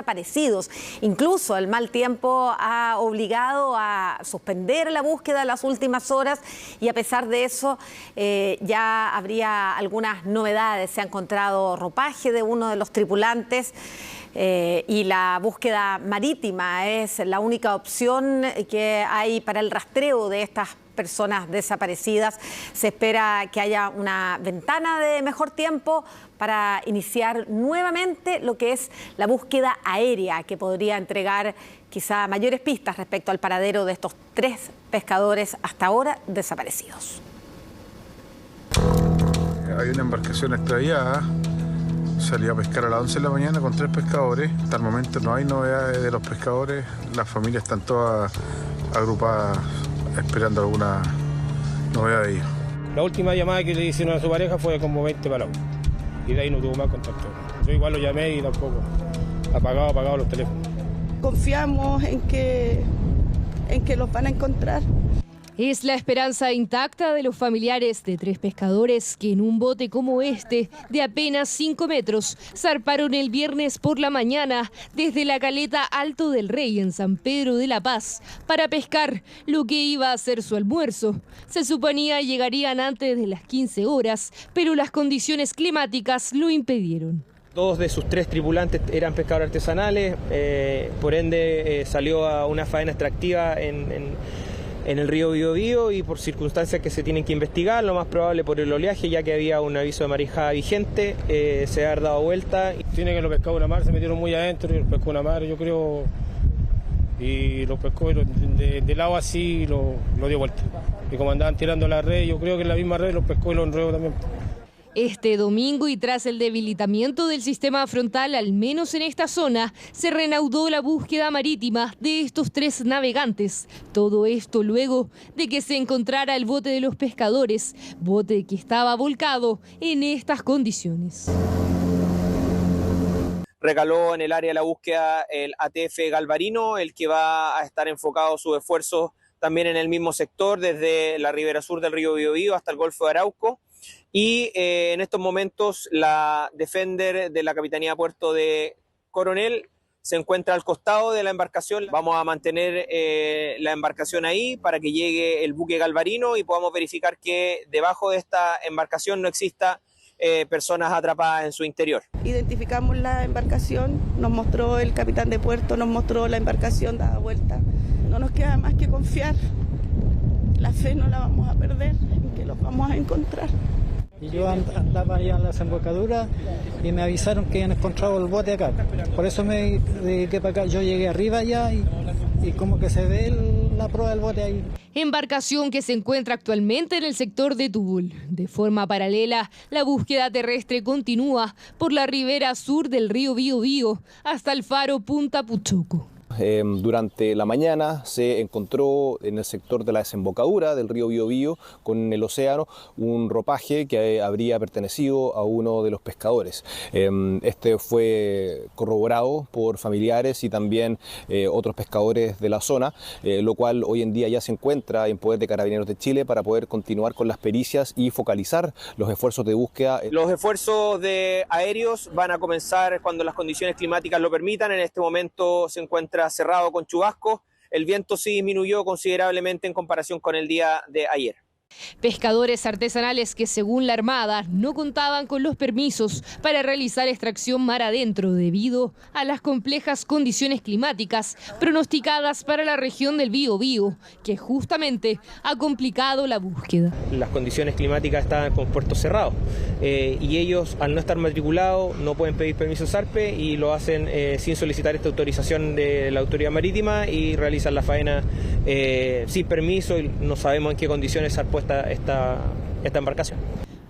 desaparecidos. Incluso el mal tiempo ha obligado a suspender la búsqueda en las últimas horas y a pesar de eso ya habría algunas novedades. Se ha encontrado ropaje de uno de los tripulantes y la búsqueda marítima es la única opción que hay para el rastreo de estas personas desaparecidas. Se espera que haya una ventana de mejor tiempo para iniciar nuevamente lo que es la búsqueda aérea, que podría entregar quizá mayores pistas respecto al paradero de estos 3 pescadores hasta ahora desaparecidos. Hay una embarcación extraviada, salió a pescar a las 11 de la mañana con 3 pescadores. Hasta el momento no hay novedades de los pescadores, las familias están todas agrupadas esperando alguna novedad de ellos. La última llamada que le hicieron a su pareja fue como 20 palabras y de ahí no tuvo más contacto. Yo igual lo llamé y tampoco, apagado los teléfonos. Confiamos en que los van a encontrar. Es la esperanza intacta de los familiares de 3 pescadores que en un bote como este, de apenas 5 metros, zarparon el viernes por la mañana desde la caleta Alto del Rey en San Pedro de la Paz para pescar lo que iba a ser su almuerzo. Se suponía llegarían antes de las 15 horas, pero las condiciones climáticas lo impidieron. 2 de sus 3 tripulantes eran pescadores artesanales, por ende salió a una faena extractiva en el río Biobío y por circunstancias que se tienen que investigar, lo más probable por el oleaje, ya que había un aviso de marejada vigente, se ha dado vuelta. Tiene que los pescó una mar, se metieron muy adentro y los pescó una mar, yo creo, y los pescó de lado así lo dio vuelta. Y como andaban tirando la red, yo creo que en la misma red los pescó y los enredó también. Este domingo y tras el debilitamiento del sistema frontal, al menos en esta zona, se reanudó la búsqueda marítima de estos 3 navegantes. Todo esto luego de que se encontrara el bote de los pescadores, bote que estaba volcado en estas condiciones. Recaló en el área de la búsqueda el ATF Galvarino, el que va a estar enfocado sus esfuerzos también en el mismo sector, desde la ribera sur del río Biobío hasta el Golfo de Arauco. Y en estos momentos la Defender de la Capitanía de Puerto de Coronel se encuentra al costado de la embarcación. Vamos a mantener la embarcación ahí para que llegue el buque Galvarino y podamos verificar que debajo de esta embarcación no exista personas atrapadas en su interior. Identificamos la embarcación, nos mostró el capitán de puerto, nos mostró la embarcación dada vuelta. No nos queda más que confiar. La fe no la vamos a perder, en que los vamos a encontrar. Y yo andaba allá en la desembocadura y me avisaron que habían encontrado el bote acá. Por eso me dediqué para acá. Yo llegué arriba allá y como que se ve la proa del bote ahí. Embarcación que se encuentra actualmente en el sector de Tubul. De forma paralela, la búsqueda terrestre continúa por la ribera sur del río Biobío hasta el faro Punta Puchoco. Durante la mañana se encontró en el sector de la desembocadura del río Biobío con el océano un ropaje que habría pertenecido a uno de los pescadores. Este fue corroborado por familiares y también otros pescadores de la zona, lo cual hoy en día ya se encuentra en poder de Carabineros de Chile para poder continuar con las pericias y focalizar los esfuerzos de búsqueda. Los esfuerzos aéreos van a comenzar cuando las condiciones climáticas lo permitan. En este momento se encuentra cerrado con chubascos. El viento sí disminuyó considerablemente en comparación con el día de ayer. Pescadores artesanales que, según la Armada, no contaban con los permisos para realizar extracción mar adentro debido a las complejas condiciones climáticas pronosticadas para la región del Biobío, que justamente ha complicado la búsqueda. Las condiciones climáticas estaban con puertos cerrados y ellos, al no estar matriculados, no pueden pedir permiso SARPE y lo hacen sin solicitar esta autorización de la autoridad marítima y realizan la faena sin permiso y no sabemos en qué condiciones ha puesto esta embarcación.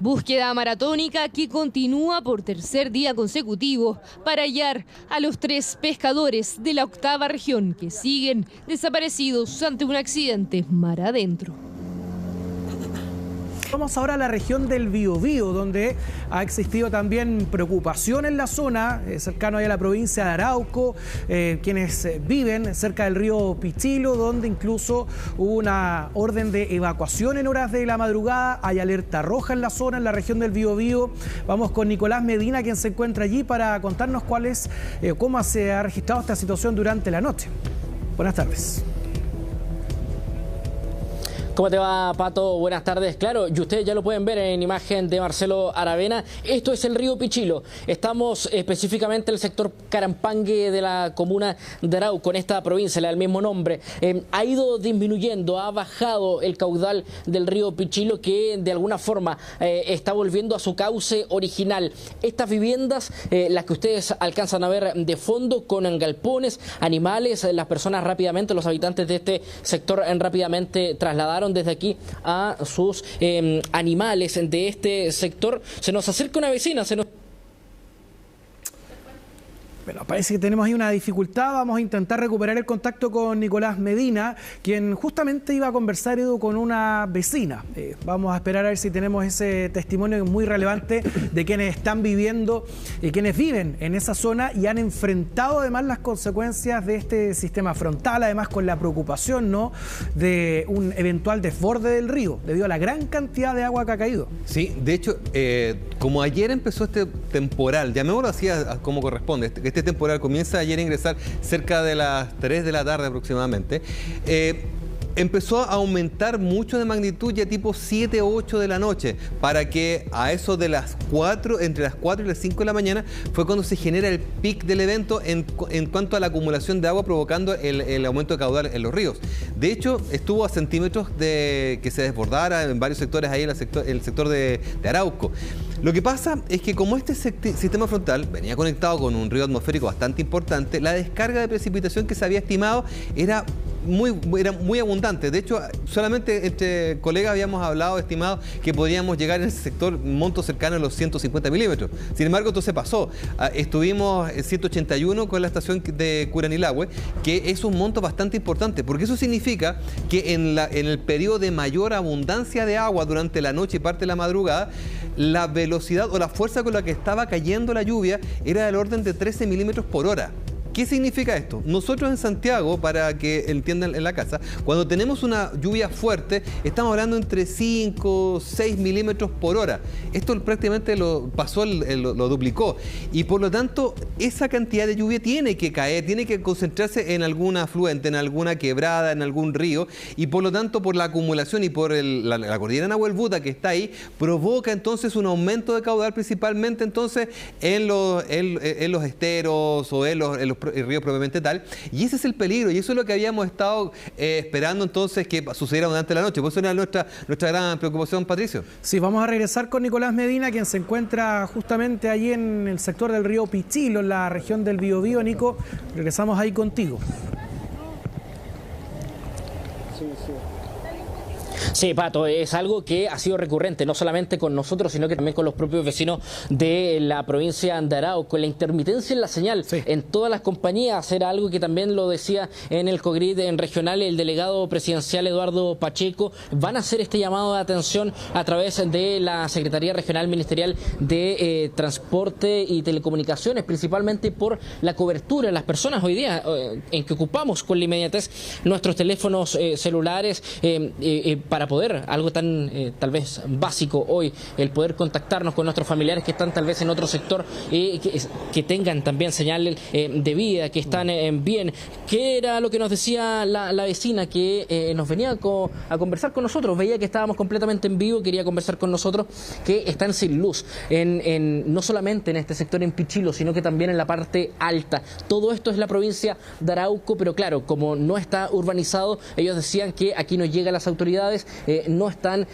Búsqueda maratónica que continúa por tercer día consecutivo para hallar a los 3 pescadores de la 8ª región que siguen desaparecidos ante un accidente mar adentro. Vamos ahora a la región del Biobío, donde ha existido también preocupación en la zona, cercano a la provincia de Arauco, quienes viven cerca del río Pichilo, donde incluso hubo una orden de evacuación en horas de la madrugada. Hay alerta roja en la zona, en la región del Biobío. Vamos con Nicolás Medina, quien se encuentra allí, para contarnos cómo se ha registrado esta situación durante la noche. Buenas tardes. ¿Cómo te va, Pato? Buenas tardes. Claro, y ustedes ya lo pueden ver en imagen de Marcelo Aravena. Esto es el río Pichilo. Estamos específicamente en el sector Carampangue de la comuna de Arauco, en esta provincia, la del mismo nombre. Ha ido disminuyendo, ha bajado el caudal del río Pichilo, que de alguna forma está volviendo a su cauce original. Estas viviendas, las que ustedes alcanzan a ver de fondo, con galpones, animales, las personas rápidamente, los habitantes de este sector rápidamente trasladaron desde aquí a sus animales de este sector. Se nos acerca una vecina, Bueno, parece que tenemos ahí una dificultad. Vamos a intentar recuperar el contacto con Nicolás Medina, quien justamente iba a conversar, Edu, con una vecina. Vamos a esperar a ver si tenemos ese testimonio muy relevante de quienes están viviendo y quienes viven en esa zona y han enfrentado además las consecuencias de este sistema frontal, además con la preocupación, ¿no?, de un eventual desborde del río debido a la gran cantidad de agua que ha caído. Sí, de hecho, como ayer empezó este temporal, llamémoslo así como corresponde, este temporal comienza ayer a ingresar cerca de las 3 de la tarde aproximadamente, empezó a aumentar mucho de magnitud ya tipo 7 o 8 de la noche, para que a eso de las 4, entre las 4 y las 5 de la mañana, fue cuando se genera el pic del evento en cuanto a la acumulación de agua, provocando el aumento de caudal en los ríos. De hecho, estuvo a centímetros de que se desbordara en varios sectores ahí, el sector de Arauco. Lo que pasa es que como este sistema frontal venía conectado con un río atmosférico bastante importante, la descarga de precipitación que se había estimado era muy abundante. De hecho, solamente entre colegas habíamos estimado que podíamos llegar en ese sector montos cercanos a los 150 milímetros. Sin embargo, esto se pasó. Estuvimos en 181 con la estación de Curanilahue, que es un monto bastante importante, porque eso significa que en el periodo de mayor abundancia de agua durante la noche y parte de la madrugada, la velocidad o la fuerza con la que estaba cayendo la lluvia era del orden de 13 milímetros por hora. ¿Qué significa esto? Nosotros en Santiago, para que entiendan en la casa, cuando tenemos una lluvia fuerte, estamos hablando entre 5 o 6 milímetros por hora. Esto prácticamente lo duplicó. Y por lo tanto, esa cantidad de lluvia tiene que caer, tiene que concentrarse en alguna afluente, en alguna quebrada, en algún río. Y por lo tanto, por la acumulación y por la cordillera Nahuelbuta que está ahí, provoca entonces un aumento de caudal, principalmente entonces en los esteros o en los el río propiamente tal, y ese es el peligro, y eso es lo que habíamos estado esperando entonces que sucediera durante la noche. Por eso era nuestra gran preocupación, Patricio. Sí, vamos a regresar con Nicolás Medina, quien se encuentra justamente allí en el sector del río Pichilo, en la región del Biobío. Nico, regresamos ahí contigo. Sí, Pato, es algo que ha sido recurrente, no solamente con nosotros, sino que también con los propios vecinos de la provincia de Arauco. La intermitencia en la señal en todas las compañías era algo que también lo decía en el COGRID en regional el delegado presidencial Eduardo Pacheco. Van a hacer este llamado de atención a través de la Secretaría Regional Ministerial de Transporte y Telecomunicaciones, principalmente por la cobertura. Las personas hoy día en que ocupamos con la inmediatez nuestros teléfonos celulares para poder, algo tan tal vez básico hoy, el poder contactarnos con nuestros familiares que están tal vez en otro sector, que tengan también señal de vida, que están bien. ¿Qué era lo que nos decía la vecina que nos venía a conversar con nosotros? Veía que estábamos completamente en vivo, quería conversar con nosotros, que están sin luz, no solamente en este sector en Pichilo, sino que también en la parte alta. Todo esto es la provincia de Arauco, pero claro, como no está urbanizado, ellos decían que aquí no llegan las autoridades, no están,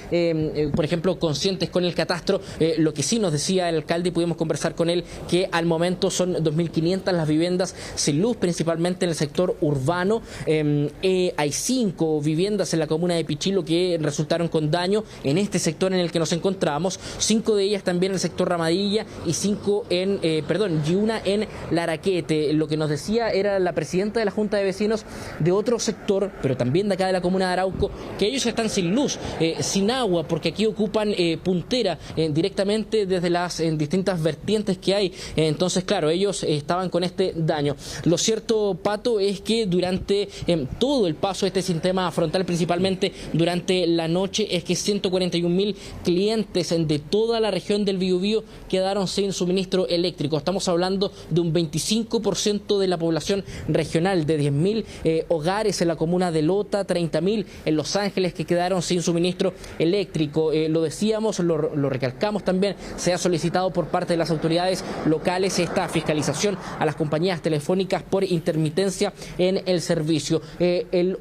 por ejemplo, conscientes con el catastro. Lo que sí nos decía el alcalde, y pudimos conversar con él, que al momento son 2.500 las viviendas sin luz, principalmente en el sector urbano. Hay 5 viviendas en la comuna de Pichilo que resultaron con daño en este sector en el que nos encontramos, 5 de ellas también en el sector Ramadilla y una en Laraquete. Lo que nos decía era la presidenta de la Junta de Vecinos de otro sector, pero también de acá de la comuna de Arauco, que ellos están sin luz, sin agua, porque aquí ocupan puntera directamente desde las distintas vertientes que hay. Entonces, claro, ellos estaban con este daño. Lo cierto, Pato, es que durante todo el paso de este sistema frontal, principalmente durante la noche, es que 141.000 clientes de toda la región del Biobío quedaron sin suministro eléctrico. Estamos hablando de un 25% de la población regional, de 10.000 hogares en la comuna de Lota, 30.000 en Los Ángeles que quedaron sin suministro eléctrico. Lo decíamos, lo recalcamos también, se ha solicitado por parte de las autoridades locales esta fiscalización a las compañías telefónicas por intermitencia en el servicio.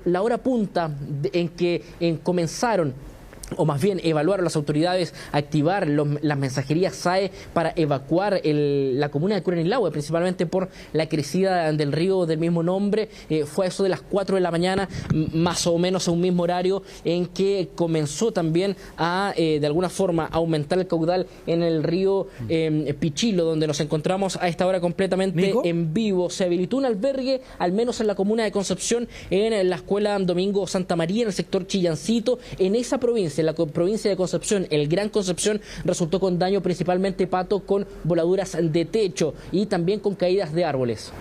La hora punta en que comenzaron, o más bien evaluaron las autoridades activar las mensajerías SAE para evacuar la comuna de Curanilahue, principalmente por la crecida del río del mismo nombre. Fue a eso de las 4 de la mañana, más o menos a un mismo horario, en que comenzó también a, de alguna forma, aumentar el caudal en el río Pichilo, donde nos encontramos a esta hora completamente en vivo. Se habilitó un albergue, al menos en la comuna de Concepción, en la escuela Domingo Santa María, en el sector Chillancito, en esa provincia. La provincia de Concepción, el Gran Concepción, resultó con daño principalmente, Pato, con voladuras de techo y también con caídas de árboles.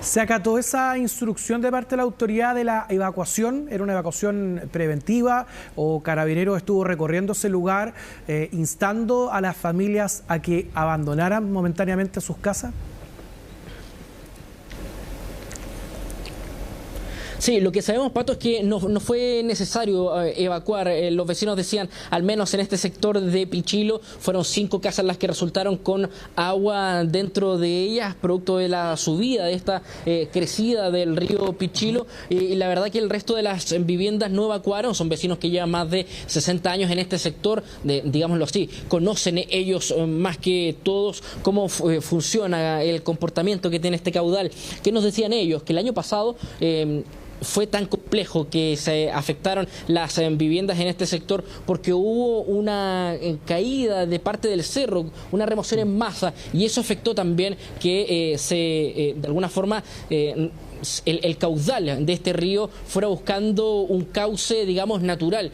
¿Se acató esa instrucción de parte de la autoridad de la evacuación? ¿Era una evacuación preventiva o Carabineros estuvo recorriendo ese lugar instando a las familias a que abandonaran momentáneamente sus casas? Sí, lo que sabemos, Pato, es que no fue necesario evacuar. Los vecinos decían, al menos en este sector de Pichilo, fueron 5 casas las que resultaron con agua dentro de ellas, producto de la subida de esta crecida del río Pichilo. Y la verdad que el resto de las viviendas no evacuaron. Son vecinos que llevan más de 60 años en este sector, digámoslo así. Conocen ellos más que todos cómo funciona el comportamiento que tiene este caudal. ¿Qué nos decían ellos? Que el año pasado fue tan complejo que se afectaron las viviendas en este sector porque hubo una caída de parte del cerro, una remoción en masa, y eso afectó también que de alguna forma el caudal de este río fuera buscando un cauce, digamos, natural.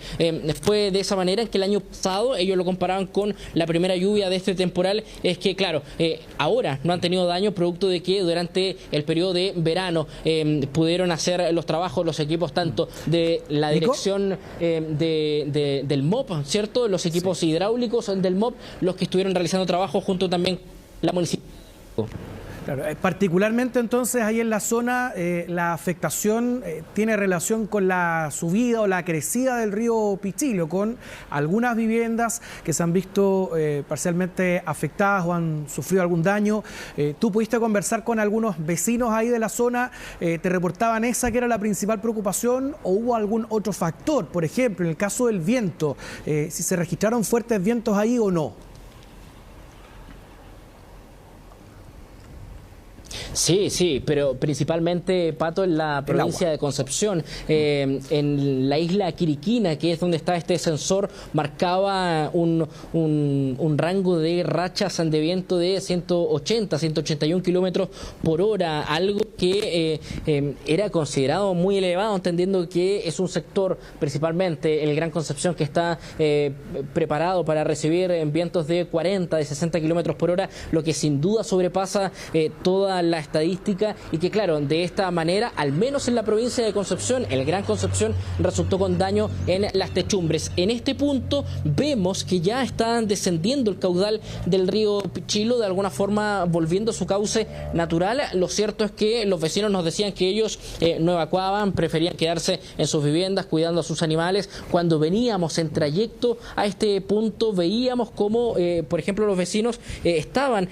Fue de esa manera en que el año pasado ellos lo comparaban con la primera lluvia de este temporal. Es que, claro, ahora no han tenido daño producto de que durante el periodo de verano pudieron hacer los trabajos, los equipos tanto de la dirección del MOP, ¿cierto? Los equipos hidráulicos del MOP, los que estuvieron realizando trabajo junto también con la municipalidad. Claro, particularmente entonces ahí en la zona la afectación tiene relación con la subida o la crecida del río Pichilo, con algunas viviendas que se han visto parcialmente afectadas o han sufrido algún daño. ¿Tú pudiste conversar con algunos vecinos ahí de la zona? ¿Te reportaban esa que era la principal preocupación o hubo algún otro factor? Por ejemplo, en el caso del viento, si se registraron fuertes vientos ahí o no. Sí, pero principalmente, Pato, en la provincia de Concepción, en la isla Quiriquina, que es donde está este sensor, marcaba un rango de rachas de viento de 180, 181 kilómetros por hora, algo que era considerado muy elevado, entendiendo que es un sector, principalmente el Gran Concepción, que está preparado para recibir vientos de 40, de 60 kilómetros por hora, lo que sin duda sobrepasa toda la estadística, y que, claro, de esta manera, al menos en la provincia de Concepción, el Gran Concepción resultó con daño en las techumbres. En este punto vemos que ya está descendiendo el caudal del río Pichilo, de alguna forma volviendo a su cauce natural. Lo cierto es que los vecinos nos decían que ellos no evacuaban, preferían quedarse en sus viviendas cuidando a sus animales. Cuando veníamos en trayecto a este punto veíamos cómo, por ejemplo, los vecinos estaban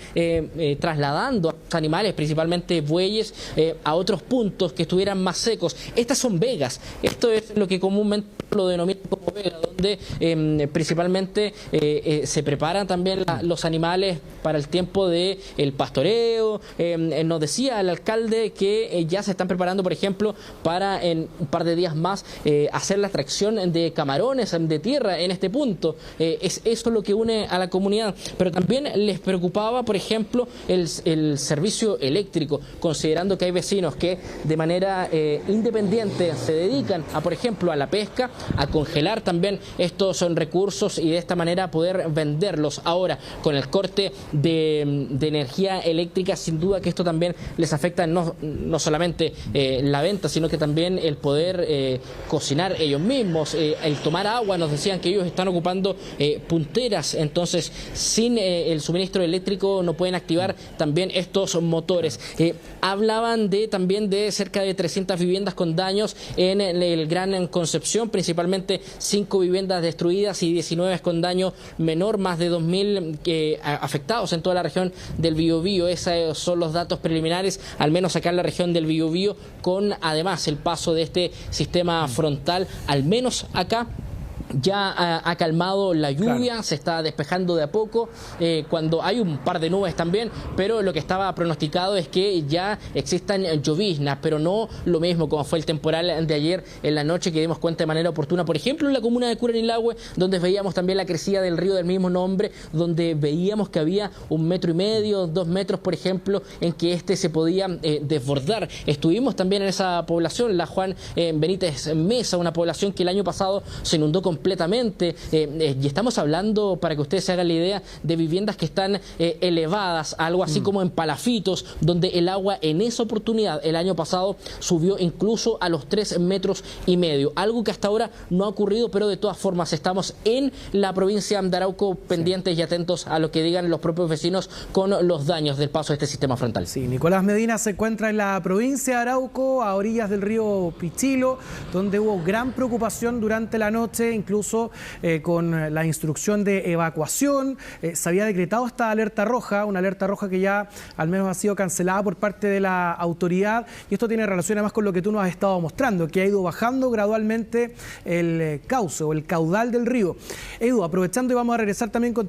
trasladando a los animales, principalmente bueyes, a otros puntos que estuvieran más secos. Estas son vegas. Esto es lo que comúnmente lo denominan como vega, donde principalmente se preparan también los animales para el tiempo de el pastoreo. Nos decía el alcalde que ya se están preparando, por ejemplo, para en un par de días más hacer la extracción de camarones de tierra en este punto. Es eso lo que une a la comunidad. Pero también les preocupaba, por ejemplo, el servicio eléctrico, considerando que hay vecinos que de manera independiente se dedican a, por ejemplo, a la pesca a congelar también estos recursos y de esta manera poder venderlos. Ahora, con el corte de energía eléctrica, sin duda que esto también les afecta no solamente la venta, sino que también el poder cocinar ellos mismos, el tomar agua. Nos decían que ellos están ocupando punteras, entonces sin el suministro eléctrico no pueden activar también estos motores. Hablaban también de cerca de 300 viviendas con daños en el Gran Concepción, principalmente 5 viviendas destruidas y 19 con daño menor, más de 2.000 afectados en toda la región del Biobío. Esos son los datos preliminares, al menos acá en la región del Biobío, con además el paso de este sistema frontal, al menos acá. Ya ha calmado la lluvia, claro. Se está despejando de a poco, cuando hay un par de nubes también, pero lo que estaba pronosticado es que ya existan lloviznas, pero no lo mismo como fue el temporal de ayer en la noche, que dimos cuenta de manera oportuna, por ejemplo en la comuna de Curanilahue, donde veíamos también la crecida del río del mismo nombre, donde veíamos que había 1,5 metros, 2 metros, por ejemplo, en que este se podía desbordar. Estuvimos también en esa población, la Juan Benítez Mesa, una población que el año pasado se inundó completamente, y estamos hablando, para que ustedes se hagan la idea, de viviendas que están elevadas, algo así como en palafitos, donde el agua en esa oportunidad el año pasado subió incluso a los 3,5 metros, algo que hasta ahora no ha ocurrido, pero de todas formas estamos en la provincia de Arauco pendientes y atentos a lo que digan los propios vecinos con los daños del paso de este sistema frontal. Sí, Nicolás Medina se encuentra en la provincia de Arauco, a orillas del río Pichilo, donde hubo gran preocupación durante la noche, incluso con la instrucción de evacuación. Se había decretado esta alerta roja, una alerta roja que ya al menos ha sido cancelada por parte de la autoridad, y esto tiene relación además con lo que tú nos has estado mostrando, que ha ido bajando gradualmente el cauce o el caudal del río. Edu, aprovechando, y vamos a regresar también contigo